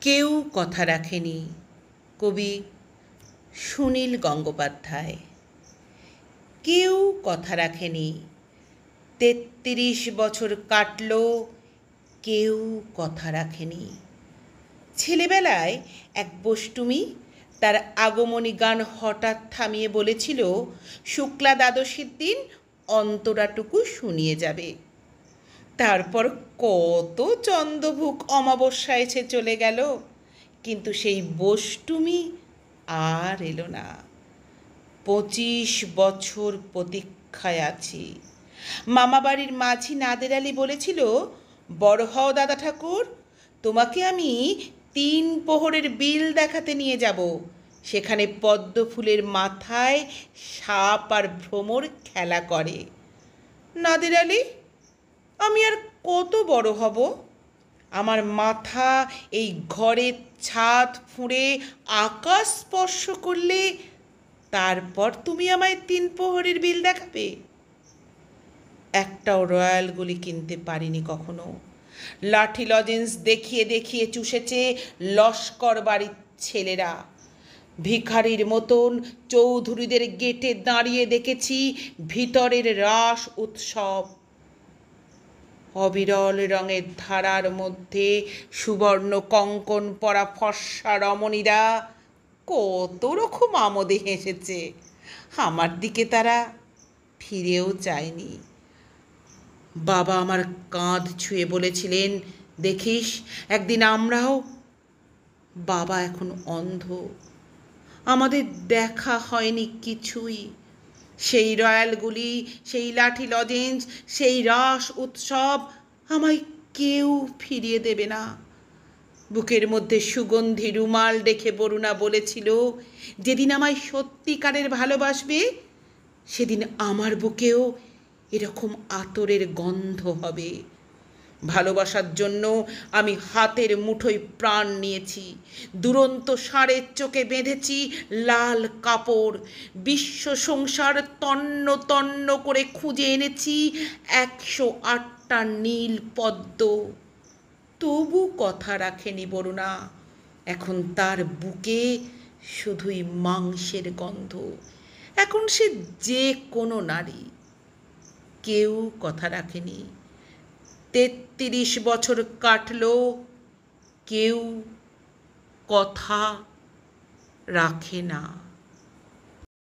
কেউ কথা রাখেনি। কবি সুনীল গঙ্গোপাধ্যায়। কেউ কথা রাখেনি। ৩৩ বছর কাটল, কেউ কথা রাখেনি। ছেলেবেলায় এক বষ্টুমি তার আগমনী গান হঠাৎ থামিয়ে বলেছিল, শুক্লা দ্বাদশীর দিন অন্তরাটুকু শুনিয়ে যাবে। তারপর কত চন্দ্রভুক অমাবস্যা এসে চলে গেল, কিন্তু সেই বষ্টুমি আর এলো না। ২৫ বছর প্রতীক্ষায় আছি। মামাবাড়ির মাঝি নাদের আলী বলেছিল, বড় হও দাদা ঠাকুর, তোমাকে আমি ৩ প্রহরের বিল দেখাতে নিয়ে যাব। সেখানে পদ্ম ফুলের মাথায় সাপ আর ভ্রমর খেলা করে। নাদের আলী, আমি আর কত বড় হব? আমার মাথা এই ঘরের ছাদ ফুঁড়ে আকাশ স্পর্শ করলে তারপর তুমি আমায় ৩ প্রহরের বিল দেখাবে? একটাও রয়্যাল গুলি কিনতে পারিনি কখনো। লাঠি লজেন্স দেখিয়ে দেখিয়ে চুষেছে লস্কর বাড়ির ছেলেরা। ভিখারির মতন চৌধুরীদের গেটে দাঁড়িয়ে দেখেছি ভিতরের রাস উৎসব। অবিরল রঙের ধারার মধ্যে সুবর্ণ কঙ্কন পরা ফর্সা রমণীরা কত রকম আমোদে হেসেছে। আমার দিকে তারা ফিরেও চায়নি। বাবা আমার কাঁধ ছুঁয়ে বলেছিলেন, দেখিস একদিন আমরাও। বাবা এখন অন্ধ, আমাদের দেখা হয়নি কিছুই। সেই রয়্যালগুলি, সেই লাঠি লজেন্স, সেই রাস উৎসব আমায় কেউ ফিরিয়ে দেবে না। বুকের মধ্যে সুগন্ধি রুমাল দেখে বরুণা বলেছিল, যেদিন আমায় সত্যিকারের ভালোবাসবে সেদিন আমার বুকেও এরকম আতরের গন্ধ হবে। ভালোবাসার জন্য আমি হাতের মুঠোয় প্রাণ নিয়েছি। দুরন্ত ষাঁড়ের চোখে বেঁধেছি লাল কাপড়। বিশ্ব সংসার তন্ন তন্ন করে খুঁজে এনেছি ১০৮টা নীল পদ্ম। তবু কথা রাখেনি বরুণা। এখন তার বুকে শুধুই মাংসের গন্ধ। এখন সে যে কোনো নারী। কেউ কথা রাখেনি। ৩৩ বছর কাটল, কেউ কথা রাখে না।